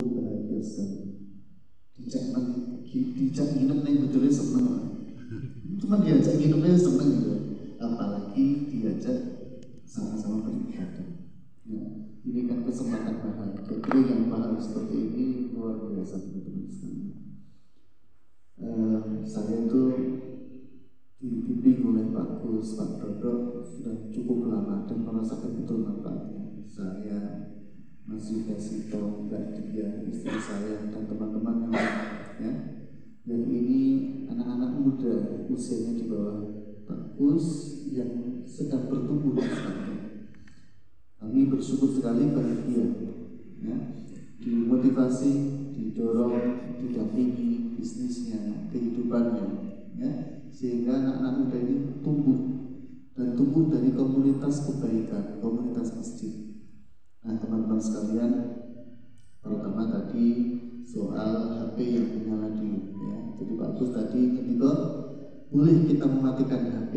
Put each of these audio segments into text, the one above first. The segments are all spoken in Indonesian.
bahagia sekali. Dijak nginep nih betulnya seneng. Cuma diajak nginepnya seneng gitu. Apalagi diajak sama-sama beribadah. Ya, ini kan kesempatan bahagia. Jadi yang mahal seperti ini luar biasa teman-teman sekalian. Saya itu dibimbing oleh Pak Gus, Pak Dodo sudah cukup lama dan merasakan betul manfaatnya. Saya, Mas Yuda Sito, Mbak Dia, istri saya dan teman-teman yang ini anak-anak muda usianya di bawah Pak Gus yang sedang bertumbuh sekarang. Kami bersyukur sekali bahagia, ya, dimotivasi, didorong, didampingi bisnisnya, kehidupannya, ya, sehingga anak-anak muda ini tumbuh dan tumbuh dari komunitas kebaikan, komunitas masjid. Nah, teman-teman sekalian, pertama tadi soal HP yang menyala dulu, ya. Jadi Pak Gus tadi ketika boleh kita mematikan HP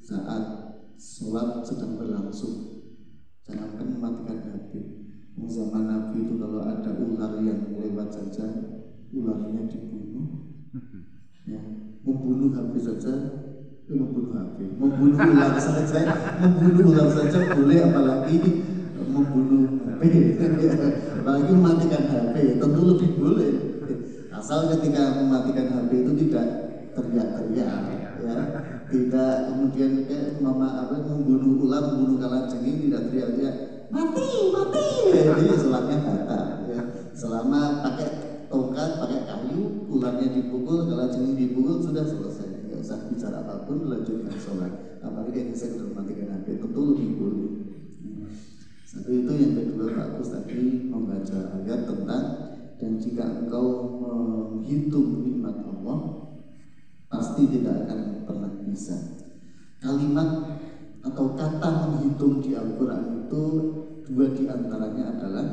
saat sholat sedang berlangsung. Jangankan mematikan HP. Zaman Nabi itu kalau ada ular yang lewat saja, ularnya dibunuh. Ya, membunuh HP saja, membunuh HP. Membunuh ular saja boleh, apalagi membunuh HP. Apalagi mematikan HP, tentu lebih boleh. Asal ketika mematikan HP itu tidak teriak-teriak, ya, tidak kemudian membunuh ular, membunuh kalajengking, tidak teriak-teriak mati, jadi sholatnya batal, ya. Selama pakai tongkat, pakai kayu, ularnya dipukul, kalajengking dipukul, sudah selesai, nggak usah bicara apapun, lanjutkan sholat. Apalagi yang saya sudah mematikan HP, tentu lebih boleh. Satu itu. Yang kedua, Pak Gus tadi membaca ayat tentang dan jika engkau menghitung nikmat Allah, pasti tidak akan pernah bisa. Kalimat atau kata menghitung di Al-Quran itu dua diantaranya adalah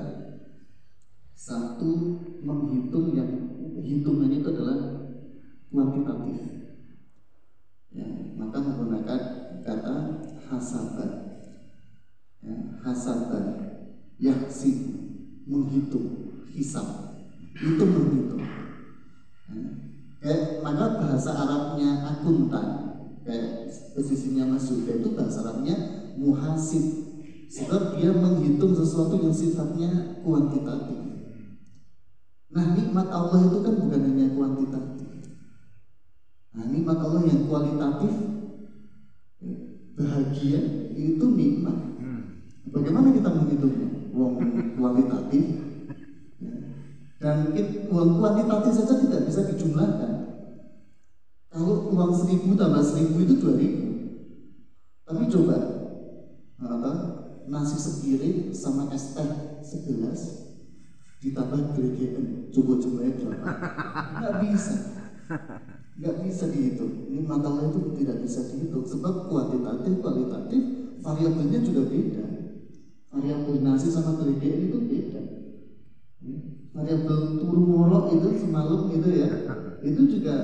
satu, menghitung yang hitungannya itu adalah kuantitatif, ya, maka menggunakan kata hasaban, ya, hasaban, yaksi, menghitung, hisab, itu menghitung, ya. Maka bahasa Arabnya akuntan, kayak posisinya Mas Yuda itu bahasa Arabnya muhasib, sebab dia menghitung sesuatu yang sifatnya kuantitatif. Nah, nikmat Allah itu kan bukan hanya kuantitatif. Nah, nikmat Allah yang kualitatif, bahagia, itu nikmat. Bagaimana kita menghitungnya? Uang kualitatif, ya. Dan uang kuantitatif saja tidak bisa dijumlahkan. Kalau uang 1.000 tambah 1.000 itu 2.000. Tapi coba nasi sepiring sama es teh segelas ditambah gregean, coba jumlahnya berapa? Nggak bisa dihitung. Ini masalah itu tidak bisa dihitung sebab kuantitatif, kualitatif, variabelnya juga beda. Variabel nasi sama gregean itu beda. Variabel turu morok itu semalam itu, ya, itu juga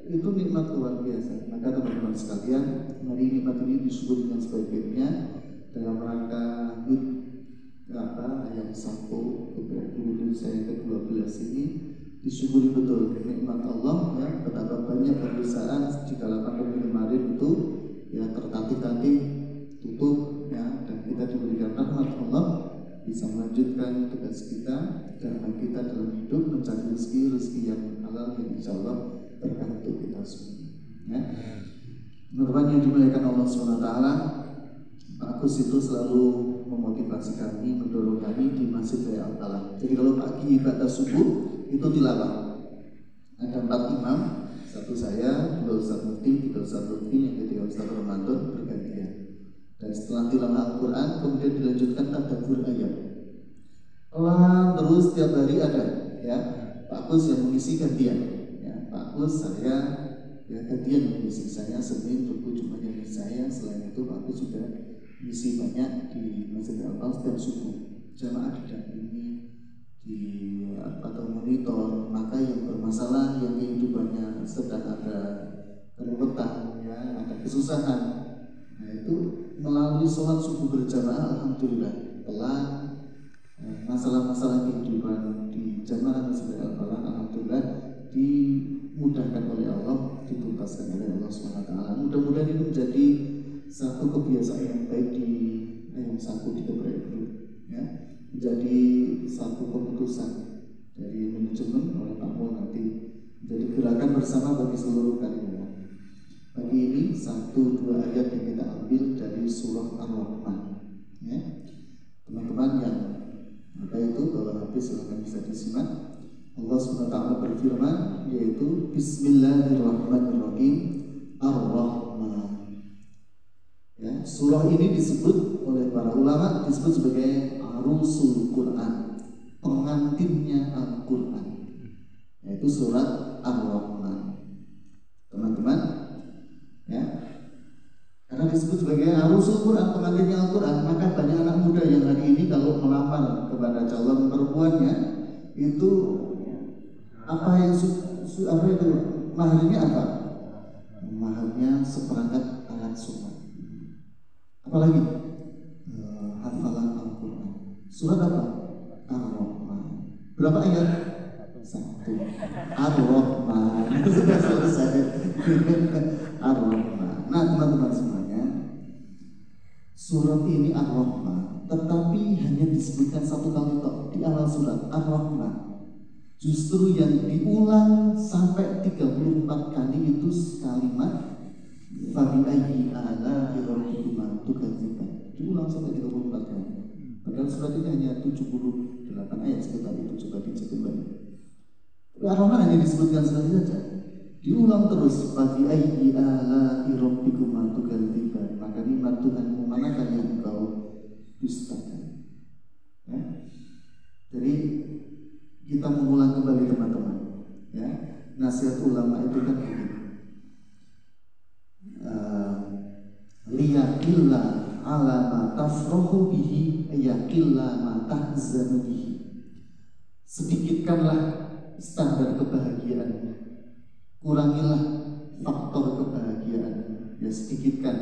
itu nikmat luar biasa. Maka teman-teman sekalian, hari nikmat ini disebut dengan sebaik-baiknya dalam rangka yang satu keberhasilan saya ke-12 ini, disyukuri betul nikmat Allah, ya, betapa banyak perusahaan di kalangan kemarin itu, ya, tertatih-tatih tutup, ya, dan kita diberikan rahmat Allah bisa melanjutkan tugas kita dan kita dalam hidup mencari rezeki yang halal yang insya Allah berkah untuk kita semua, ya. Teman-teman yang dimuliakan Allah SWT, Pak Agus itu selalu memotivasi kami, mendorong kami di Masjid Raya Al-Falah. Jadi kalau pagi ibadah subuh itu tilawah. Ada 4 imam, satu saya, 2 Ustaz Mufti, 3 Ustaz Lutfi, yang ketiga Ustaz Ramadan, bergantian. Dan setelah tilawah Al-Quran, kemudian dilanjutkan tadabbur ayat. Pelan terus setiap hari ada, ya. Pak Agus yang mengisi gantian, ya. Pak Agus, saya, ya, gantian mengisi. Saya Senin, Rabu, Jumat yang saya. Selain itu Pak Agus sudah misi banyak di Masjid Al-Falah dan subuh. Jamaah didampingi di atau monitor, maka yang bermasalah, yang kehidupannya sedang ada kerewetan, ya, ada kesusahan, nah itu melalui sholat subuh berjamaah, alhamdulillah pelan masalah-masalah kehidupan di satu di grup ya, menjadi satu keputusan dari manajemen oleh Pak Mul nanti menjadi gerakan bersama bagi seluruh karyawan. Pagi ini 1-2 ayat yang kita ambil dari surah Ar-Rahman ya. Teman-teman yang apa itu kalau habis silahkan bisa disimak. Allah SWT berfirman yaitu Bismillahirrahmanirrahim Ar-Rahman ya. Surah ini disebut oleh para ulama disebut sebagai Arusul Quran, pengantinnya Al-Quran, yaitu surat Ar-Rahman. Teman-teman ya, karena disebut sebagai Arusul Quran, pengantinnya Al-Quran, maka banyak anak muda yang hari ini kalau melamar kepada calon perempuannya itu apa yang apa itu maharnya apa? Maharnya seperangkat alat sunat. Apalagi hafalan Al-Quran. Surat apa? Ar-Rahman. Berapa ayat? 1. Ar-Rahman. Sudah selesai. Ar-Rahman. Nah teman-teman semuanya, surat ini Ar-Rahman, tetapi hanya disebutkan satu kali di awal surat Ar-Rahman. Justru yang diulang sampai 34 kali itu kalimat Fabi'ayyi ala'i rabbikuma tukadziban. Diulang sampai 34 kali. Padahal surat ini hanya 78 ayat sekitar itu, coba dicek kembali. Ar-Rahman hanya disebutkan sekali saja. Diulang terus Fabi'ayyi ala'i rabbikuma tukadziban. Maka nikmat Tuhanmu manakah yang engkau dustakan. Ya? Jadi kita mengulang kembali teman-teman ya. Nasihat ulama itu kan begini, liyaqilla ala ma tafrahu bihi yaqilla ma tahzanu bihi. Sedikitkanlah standar kebahagiaannya, kurangilah faktor kebahagiaannya. Ya sedikitkan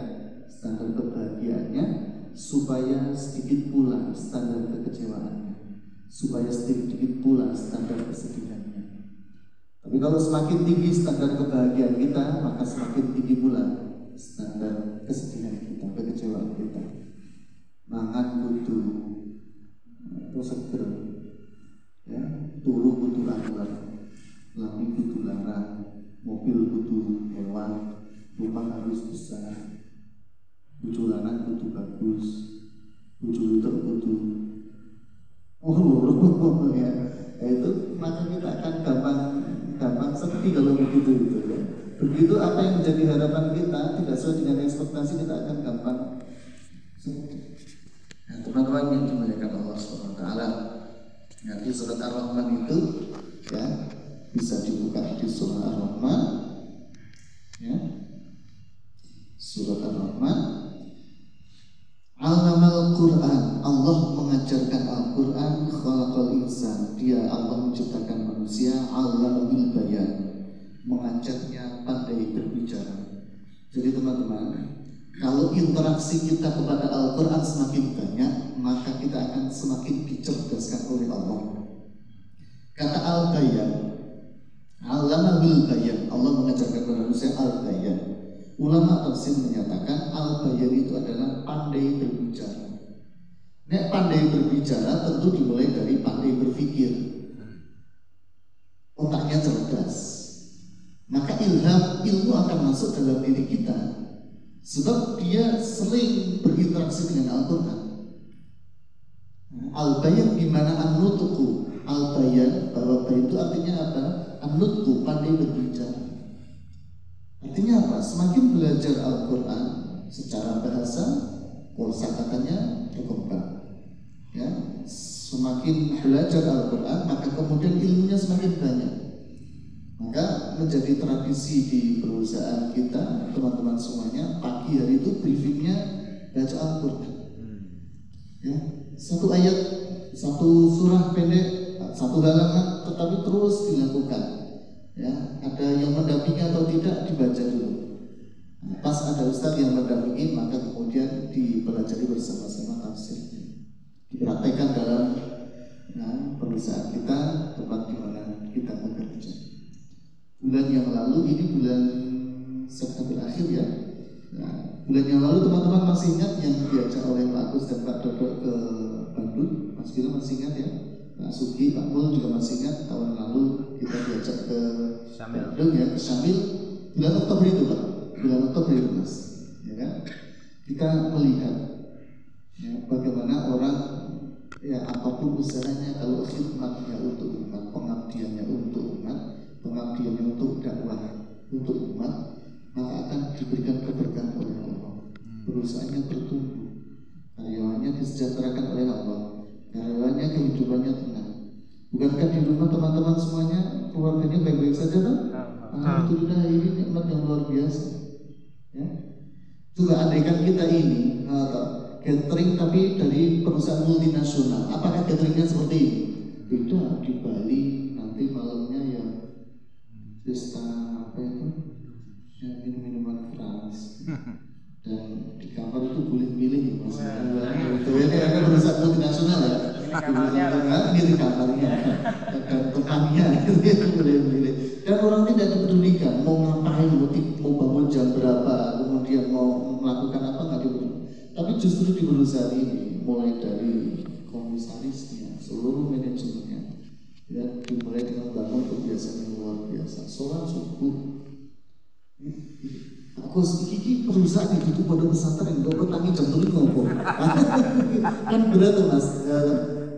standar kebahagiaannya supaya sedikit pula standar kekecewaannya, supaya sedikit pula standar kesedihannya. Tapi kalau semakin tinggi standar kebahagiaan kita, maka semakin tinggi pula standar kesedihan kita, kekecewaan kita. Mangan kudu seger, ya, turu kudu lancar, lambi kudu larang, mobil kudu mewah, rumah harus besar, bojo lanang kudu bagus, bojo wedok kudu ya. Itu maka kita akan gampang sedih kalau begitu gitu ya. Begitu apa yang menjadi harapan kita tidak sesuai dengan ekspektasi, kita akan gampang sedih. Nah, teman-teman yang dimuliakan Allah SWT, nanti surat Ar-Rahman itu ya bisa dibuka di surah Ar-Rahman ya. Surat Ar-Rahman. Allamal Quran, Allah mengajarkan Al-Quran. Khalaqal insan, dia Allah menciptakan manusia. Allamul bayan, mengajarnya pandai berbicara. Jadi teman-teman, kalau interaksi kita kepada Al-Quran semakin banyak, maka kita akan semakin dicerdaskan oleh Allah. Kata Al-Bayan, Allamul bayan, Allah mengajarkan manusia Al-Bayan. Ulama tafsir menyatakan Al-Bayan itu adalah pandai berbicara. Nek pandai berbicara tentu dimulai dari pandai berpikir. Otaknya cerdas. Maka ilmu akan masuk dalam diri kita. Sebab dia sering berinteraksi dengan Al-Quran. Al-Bayan gimana an-nutqu. Al-Bayan, bahwa bayan itu artinya apa? An-nutqu, pandai berbicara. Artinya apa? Semakin belajar Al-Quran secara bahasa, kosakatanya berkembang. Ya, semakin belajar Al-Quran, maka kemudian ilmunya semakin banyak. Maka menjadi tradisi di perusahaan kita, teman-teman semuanya, pagi hari itu briefingnya baca Al-Quran. Ya, satu ayat, satu surah pendek, satu halaman, tetapi terus dilakukan. Ya, ada yang mendampingi atau tidak dibaca dulu. Nah, pas ada ustadz yang mendampingi, maka kemudian dipelajari bersama-sama tafsirnya, dipraktekkan dalam perusahaan kita, tempat di mana kita bekerja. Bulan yang lalu, ini bulan September akhir ya. Nah, bulan yang lalu teman-teman masih ingat yang diajak oleh Pak Agus dan Pak Dodo ke Bandung? Mas Gila masih ingat ya? Pak Sugi, Pak Mul juga masih ingat tahun lalu kita diajak ke Bandung ya, ke Syamil bulan Oktober itu Pak, bulan Oktober itu Mas, ya kan? Kita melihat ya, bagaimana orang ya apapun usahanya kalau khidmatnya untuk umat, pengabdiannya untuk umat, pengabdiannya untuk dakwah untuk umat, maka akan diberikan keberkahan oleh Allah. Perusahaannya bertumbuh, karyawannya disejahterakan oleh Allah, karyawannya kehidupannya tenang. Bukankah di rumah teman-teman semuanya keluarganya baik-baik saja kan? Alhamdulillah, ini nikmat yang luar biasa. Ya. Coba andaikan kita ini catering tapi dari perusahaan multinasional, apakah cateringnya seperti ini? Beda. Di Bali nanti malamnya ya pesta apa itu? Ya, minum-minuman keras. Dan di kamar itu boleh milih ya Mas. Itu ya karena perusahaan multinasional ya. Ini di kamarnya dan temannya itu boleh milih. Dan orang tidak dipedulikan mau ngapain, mau bangun jam berapa, kemudian mau melakukan apa nggak dipedulikan. Tapi justru di perusahaan ini mulai dari komisarisnya, seluruh manajemennya, ya dimulai dengan bangun kebiasaan yang luar biasa. Sholat subuh. Aku iki perusahaan itu pada pesantren kok petani jam 7 ngopo. Kan berat tuh Mas.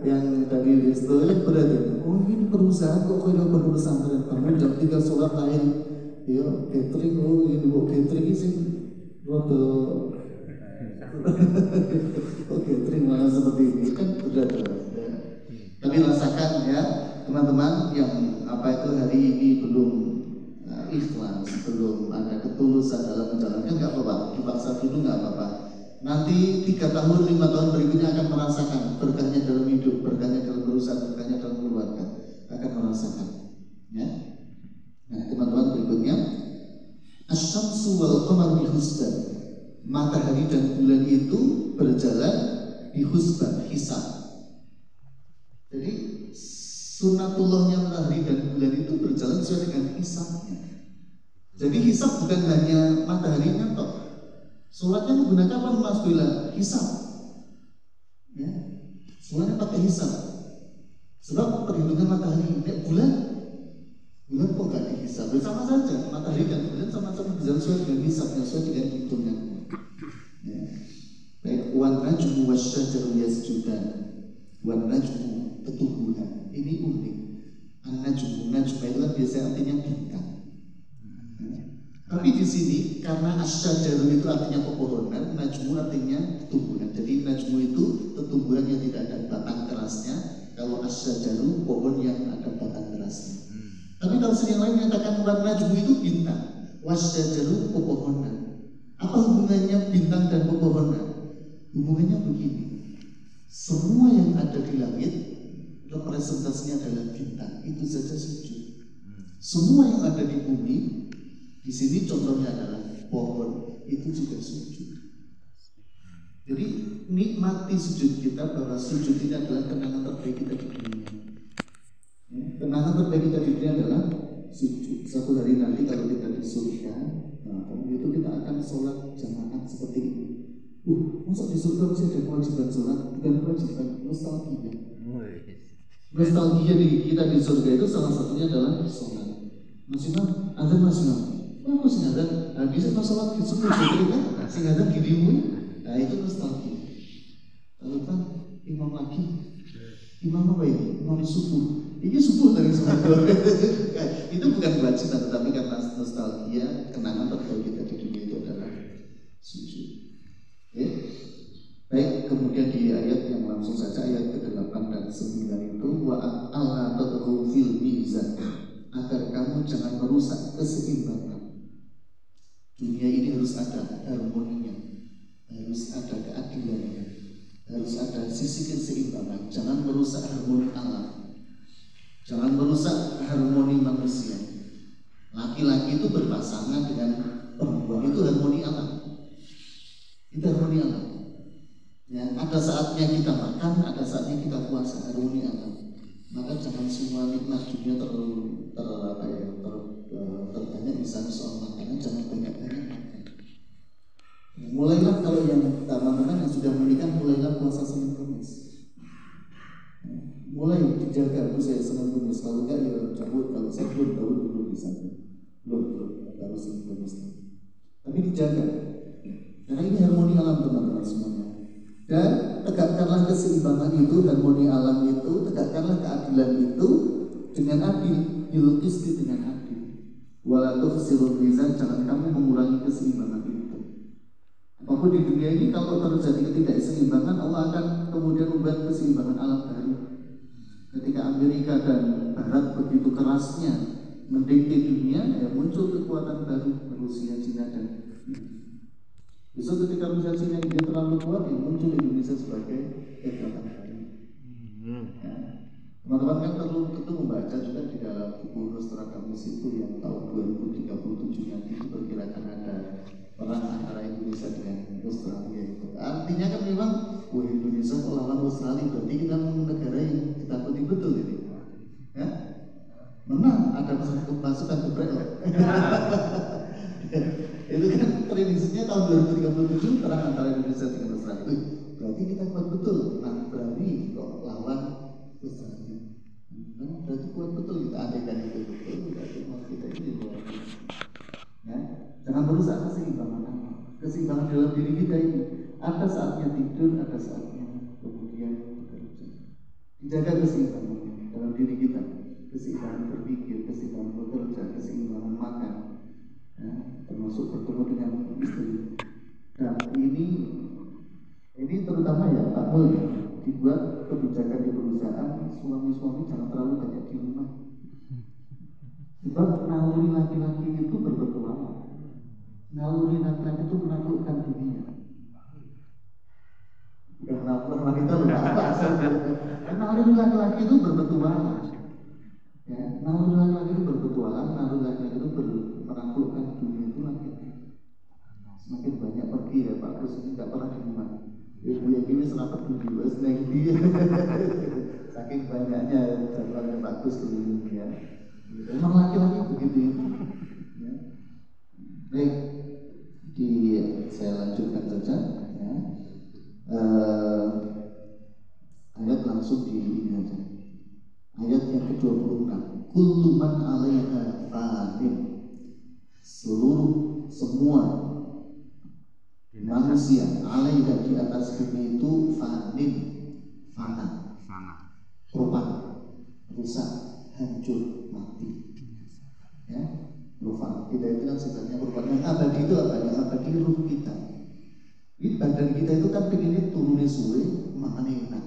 Yang tadi Risto kan berat ya. Oh ini perusahaan kok pada pesantren. Kamu jam 3 sholat lain. Ya catering, oh ini kok catering ini sih rada. Oh catering malah seperti ini kan berat ya. Tapi rasakan ya teman-teman yang apa itu hari ini belum ikhlas, belum ada ketulusan dalam menjalankan, nggak apa-apa, dipaksa dulu nggak apa-apa. Nanti 3 tahun, 5 tahun berikutnya akan merasakan berkahnya dalam hidup, berkahnya dalam perusahaan, berkahnya dalam keluarga, akan merasakan. Ya. Nah teman-teman berikutnya, asyamsu wal qamar bi husban. Matahari dan bulan itu berjalan di husban, hisab. Jadi sunatullahnya matahari dan bulan itu berjalan sesuai dengan hisabnya. Jadi hisab bukan hanya mataharinya toh. Sholatnya menggunakan apa Mas Bila? Hisab. Ya. Sholatnya pakai hisab. Sebab perhitungan matahari, bulan kok gak dihisab? Sama saja, matahari dan bulan sama-sama berjalan sesuai dengan hisabnya, sesuai dengan hitungan. Ya. Baik, wan najmu wasyajaru yasjudan. Wan najmu ketubuhan. Ini unik. An-najmu itu kan biasanya artinya bintang. Tapi di sini karena asyajaru itu artinya pepohonan, najmu artinya tumbuhan. Jadi najmu itu tumbuhan yang tidak ada batang kerasnya. Kalau asyajaru pohon yang ada batang kerasnya. Tapi tafsir yang lain menyatakan wan najmu itu bintang, wasyajaru pepohonan. Apa hubungannya bintang dan pepohonan? Hubungannya begini. Semua yang ada di langit representasinya adalah bintang. Itu saja sujud. Semua yang ada di bumi, di sini contohnya adalah pohon, itu juga sujud. Jadi nikmati sujud kita, bahwa sujud ini adalah kenangan terbaik kita di dunia. Ya, kenangan terbaik kita di dunia adalah sujud. Satu hari nanti kalau kita di surga, nah, itu kita akan sholat jamaah seperti ini. Masa di surga masih ada kewajiban sholat? Bukan kewajiban, nostalgia. Nostalgia di kita di surga itu salah satunya adalah sholat. Masih ada masih ada. Bisa sholat di surga gitu kan? Masih ada dirimu. Nah itu nostalgia. Lalu kan imam lagi, imam apa ini? Imam subuh. Ini subuh dari surga. Itu bukan kewajiban, tetapi karena nostalgia, kenangan terbaik kita di dunia itu adalah sujud. Ya. Baik, kemudian di ayat yang langsung saja ayat ke-8 dan 9 itu wa alla tadghu fil mizan, agar kamu jangan merusak keseimbangan. Dunia ini harus ada harmoninya, harus ada keadilannya, harus ada sisi keseimbangan. Jangan merusak harmoni alam, jangan merusak harmoni manusia. Laki-laki itu berpasangan dengan perempuan, itu harmoni alam. Itu harmoni alam. Ya, ada saatnya kita makan, ada saatnya kita puasa, harmoni alam. Maka jangan semua nikmat dunia terbanyak misalnya soal makanan, jangan banyak makan. Mulai dijaga. Aku saya senang tulis, kalau enggak ya cabut. Kalau saya belum tahu belum bisa, belum harus tulis. Tapi dijaga, karena ini harmoni alam teman-teman semuanya. Dan tegakkanlah keseimbangan itu, harmoni alam itu, tegakkanlah keadilan itu dengan adil, bil-qisti dengan adil. Wala tufsirul mizan, jangan kamu mengurangi keseimbangan itu. Apapun di dunia ini kalau terjadi ketidakseimbangan, Allah akan kemudian membuat keseimbangan alam baru. Ketika Amerika dan Barat begitu kerasnya mendikte dunia, ya muncul kekuatan baru, Rusia, Cina dan besok ketika Rusia, Cina dia terlalu kuat, ya muncul Indonesia sebagai kekuatan baru. Ya. Teman-teman kan perlu membaca juga di dalam buku Nostradamus itu yang tahun 2037 nanti diperkirakan ada perang antara Indonesia dengan Australia itu. Artinya kan memang Indonesia melawan Australia, berarti kita negara yang ditakuti betul ini. Ya? Menang, ada pasukan geprek loh. Itu kan prediksinya tahun 2037 perang antara Indonesia dengan Australia. Berarti kita kuat betul. Nah, berani kok lawan Australia. Berarti kuat betul kita andaikan itu betul. Berarti kita ini luar biasa. Ya, jangan merusak keseimbangan alam. Keseimbangan dalam diri kita ini. Ada saatnya tidur, ada saatnya kemudian bekerja. Dijaga keseimbangan dalam diri kita. Keseimbangan berpikir, keseimbangan bekerja, keseimbangan makan, ya, termasuk bertemu dengan istri. Dan ini terutama ya Pak Mul, dibuat kebijakan di perusahaan, suami-suami jangan terlalu banyak di rumah. Sebab naluri laki-laki itu berpetualang. Naluri laki-laki itu menaklukkan dunia. Bukan naluri wanita loh, naluri laki-laki itu berpetualang. Ya, naluri laki-laki itu berpetualang, naluri laki-laki itu menaklukkan dunia itu laki-laki. Semakin banyak pergi ya Pak, terus ini tidak pernah di rumah. Ibu yang ini serapat dulu, senang dia. Saking banyaknya jadwal yang bagus keliling ya. Memang laki-laki begitu ya. Baik, saya lanjutkan saja ya. Ayat langsung di ini aja. Ayat yang ke-26. Kullu man 'alaiha fanin. Semua manusia 'alaiha di atas bumi itu fanin, fana. Rusak, hancur, mati. Ya, rufan. Kita itu kan sifatnya rufan. Yang abadi itu apa? Yang abadi ruh kita. Ini badan kita itu kan pengennya turunnya suwe, makannya enak.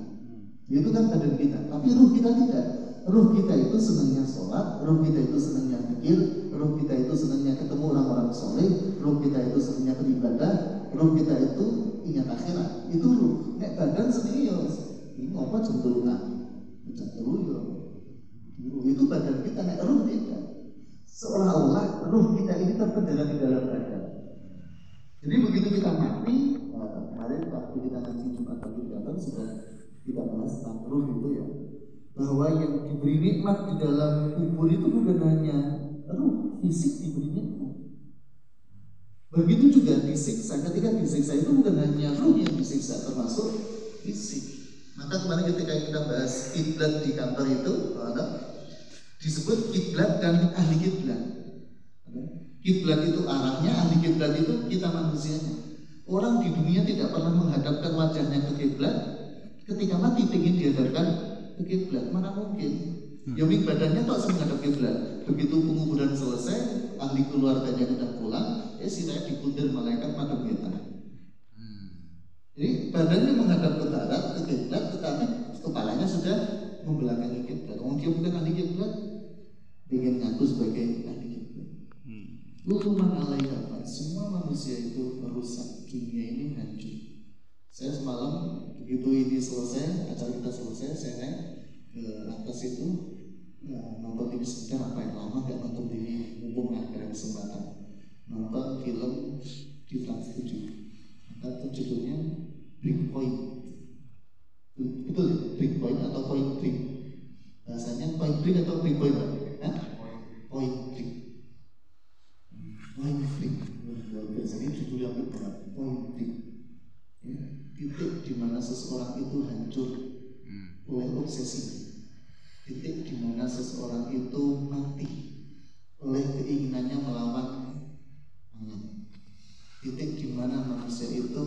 Itu kan badan kita. Tapi ruh kita tidak. Ruh kita itu senangnya sholat, ruh kita itu senangnya pikir, ruh kita itu senangnya ketemu orang-orang soleh, ruh kita itu senangnya beribadah, ruh kita itu ingat akhirat. Itu ruh. Nek badan sendiri ya, ini apa jentulukan? Itu badan kita, nek ruh tidak. Seolah-olah ruh kita ini terpendara di dalam badan. Jadi begitu kita mati, kemarin waktu kita ngaji Jumat pagi datang sudah kita bahas tentang ruh itu ya, bahwa yang diberi nikmat di dalam kubur itu bukan hanya ruh, fisik diberi nikmat. Begitu juga disiksa, ketika disiksa itu bukan hanya ruh yang disiksa, termasuk fisik. Maka kemarin ketika kita bahas kiblat di kantor itu, disebut kiblat dan ahli kiblat. Kiblat itu arahnya, ahli kiblat itu kita manusianya. Orang di dunia tidak pernah menghadapkan wajahnya ke kiblat, ketika mati ingin dihadapkan ke kiblat, mana mungkin? Yomik badannya tak menghadap kiblat. Begitu penguburan selesai, ahli keluarganya sudah pulang, istilahnya dikuntir malaikat madhab kita. Jadi badannya menghadap ke barat, ke kiblat, tetapi kepalanya sudah membelakangi kiblat. Orang dia bukan ahli kiblat, ingin ngaku sebagai ahli kiblat. Lukuman alaiha, semua manusia itu merusak, dunia ini hancur. Saya semalam begitu ini selesai, acara kita selesai, saya naik ke atas itu nonton TV sebentar, apa yang lama gak nonton TV, mumpung ada kesempatan nonton film di Trans 7. Maka judulnya Breakpoint. Betul ya? Breakpoint atau Point Break? Bahasanya Point Break atau Breakpoint? Point Break. Point Break. Biasanya judul yang berat. Point Break. Ya, titik di mana seseorang itu hancur oleh obsesi. dimana seseorang itu mati oleh keinginannya melawan Allah. Titik dimana manusia itu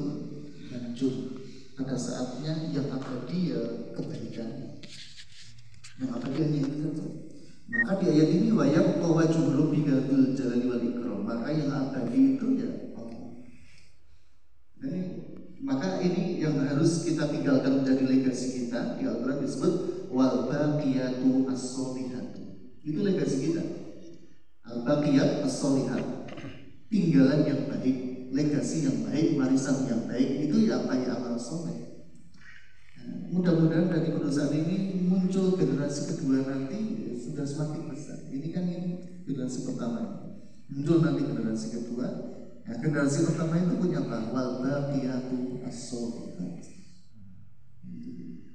hancur. Pada saatnya yang abadi ya kebaikan, yang abadi hanya itu saja. Maka di ayat ini wa yabqa wajhu rabbika dzul jalali wal ikram, maka yang abadi itu ya Allah. Jadi, maka ini yang harus kita tinggalkan menjadi legasi kita. Di Al-Quran disebut wal baqiyatu as-solihatu. Itu legasi kita. Al-baqiyat as-solihat, tinggalan yang baik, legasi yang baik, warisan yang baik, itu ya apa ya amal soleh. Mudah-mudahan dari perusahaan ini muncul generasi kedua nanti ya, sudah semakin besar. Ini kan ini generasi pertama, muncul nanti generasi kedua. Nah, generasi pertama itu punya apa? Wal baqiyatu as-solihat,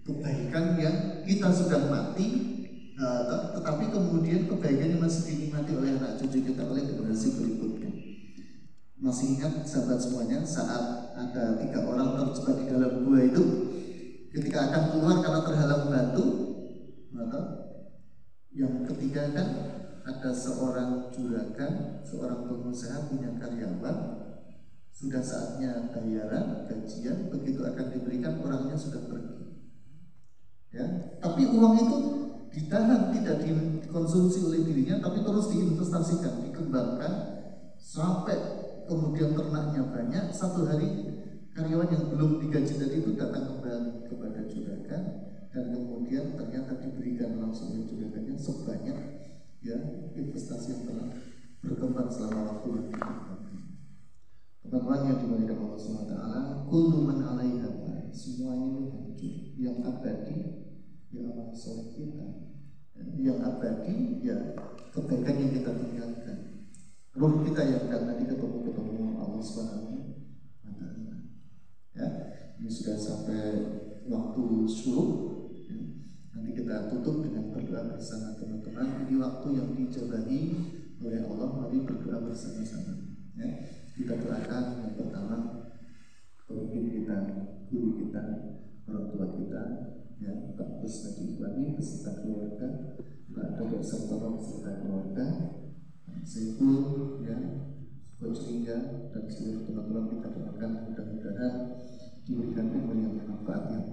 kebaikan yang kita sudah mati, tetapi kemudian kebaikan yang masih dinikmati oleh anak cucu kita, oleh generasi berikutnya. Masih ingat sahabat semuanya saat ada 3 orang terjebak di dalam gua itu, ketika akan keluar karena terhalang batu, maka yang ketiga kan ada seorang juragan, seorang pengusaha punya karyawan, sudah saatnya bayaran gajian, begitu akan diberikan orangnya sudah pergi. Ya, tapi uang itu ditahan, tidak dikonsumsi oleh dirinya, tapi terus diinvestasikan, dikembangkan sampai kemudian ternaknya banyak. Satu hari karyawan yang belum digaji tadi itu datang kembali kepada juragan, dan kemudian ternyata diberikan langsung oleh juragannya sebanyak ya investasi yang telah berkembang selama waktu yang dikembangkan. Teman-teman yang dimuliakan Allah SWT, kullu man 'alaiha fan, semuanya itu hancur. Yang abadi ya amal soleh kita, yang abadi ya kebaikan yang kita tinggalkan. Ruh kita yang akan nanti ketemu Allah SWT. Ya, ini sudah sampai waktu syuruk. Ya. Nanti kita tutup dengan berdoa bersama teman-teman. Ini waktu yang dijabahi oleh Allah. Mari berdoa bersama-sama. Ya. Kita doakan yang pertama pemimpin kita, guru kita, orang tua kita, ya, Pak Ustadz Ikhwani beserta keluarga, Pak Dr. Sartono beserta keluarga, Saiful, ya, Coach Ringga dan seluruh teman-teman kita doakan mudah-mudahan diberikan umur yang bermanfaat yang